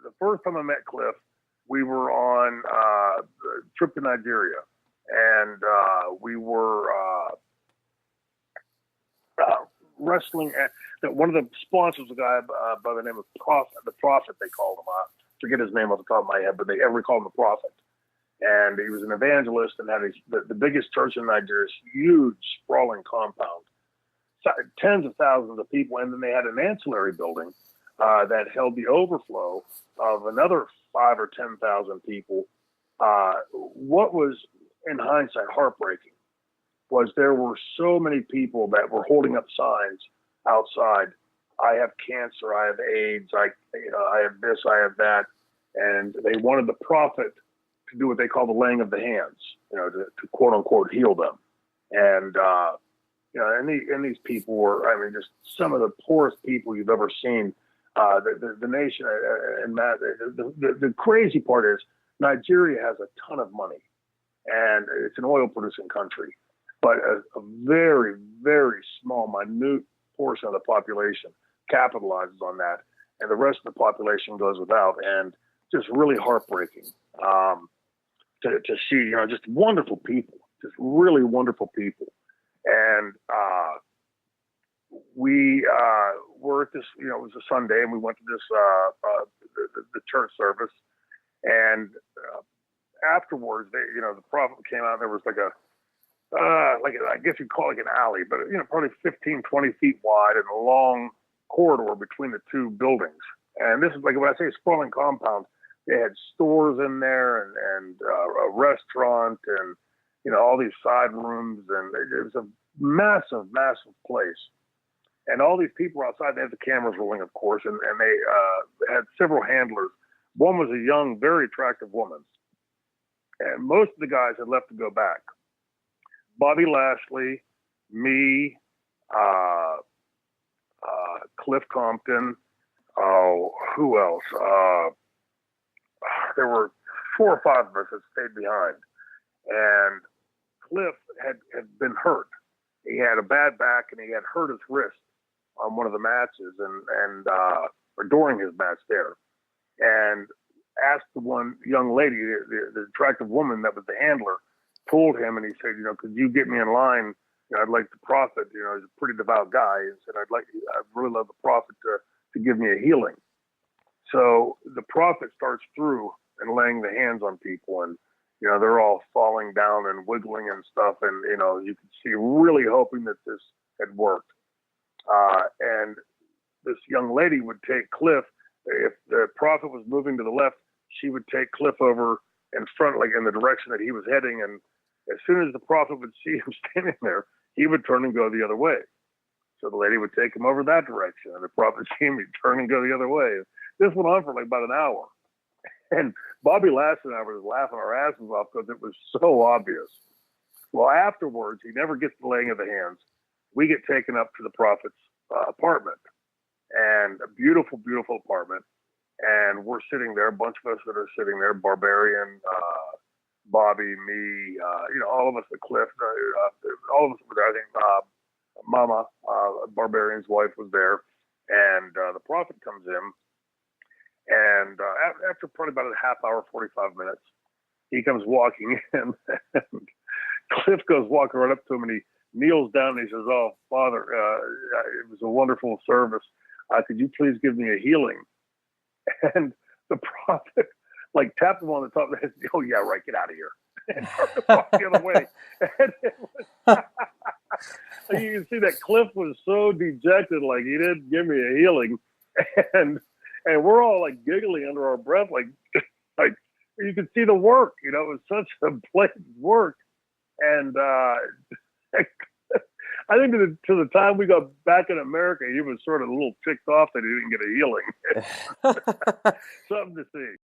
the first time I met Cliff, we were on a trip to Nigeria, and we were wrestling at one of the sponsors, a guy by the name of Prophet, the Prophet they called him. I forget his name off the top of my head, but they everybody called him the Prophet. And he was an evangelist and had the biggest church in Nigeria, huge, sprawling compound, tens of thousands of people. And then they had an ancillary building that held the overflow of another 5,000 or 10,000 people. What was, in hindsight, heartbreaking was there were so many people that were holding up signs outside. I have cancer. I have AIDS. I have this. I have that. And they wanted the prophet to do what they call the laying of the hands, to quote unquote heal them. And and these people were, I mean, just some of the poorest people you've ever seen. The nation, and the crazy part is Nigeria has a ton of money, and it's an oil producing country, but a very, very small, minute portion of the population capitalizes on that, and the rest of the population goes without. And just really heartbreaking to see, just wonderful people, just really wonderful people. And we were at this, it was a Sunday, and we went to this the church service. And afterwards, the prophet came out, and there was I guess you'd call it an alley, but probably 15, 20 feet wide, and a long corridor between the two buildings. And this is, like, when I say sprawling compound, they had stores in there and a restaurant and all these side rooms, and it was a massive, massive place. And all these people were outside. They had the cameras rolling, of course, and they had several handlers. One was a young, very attractive woman, and most of the guys had left to go back. Bobby Lashley, me, Cliff Compton. Oh, who else? There were 4 or 5 of us that stayed behind. And Cliff had been hurt. He had a bad back, and he had hurt his wrist on one of the matches, or during his match there. And asked the one young lady, the attractive woman that was the handler, told him, and he said, could you get me in line? I'd like the prophet. He's a pretty devout guy. He said, I'd really love the prophet to give me a healing. So the prophet starts through and laying the hands on people, and they're all falling down and wiggling and stuff, and you could see really hoping that this had worked. And this young lady would take Cliff. If the prophet was moving to the left, she would take Cliff over in front, like in the direction that he was heading. And as soon as the prophet would see him standing there, he would turn and go the other way. So the lady would take him over that direction, and the prophet see him, he'd turn and go the other way. This went on for like about an hour. And Bobby Lashley and I were just laughing our asses off because it was so obvious. Well, afterwards, he never gets the laying of the hands. We get taken up to the prophet's apartment, and a beautiful, beautiful apartment. And we're sitting there, a bunch of us that are sitting there, Barbarian, Bobby, me, all of us at Cliff, all of us were there. I think Mama, Barbarian's wife, was there. And the prophet comes in. And after probably about a half hour, 45 minutes, he comes walking in. And Cliff goes walking right up to him, and he kneels down, and he says, "Oh, Father, it was a wonderful service. Could you please give me a healing?" And the prophet, tapped him on the top of the head. "Oh, yeah, right, get out of here." And turned to walk the other way. And you can see that Cliff was so dejected, like he didn't give me a healing. And we're all giggling under our breath, like you could see the work, it was such a blatant work. And I think to the time we got back in America, he was sort of a little ticked off that he didn't get a healing. Something to see.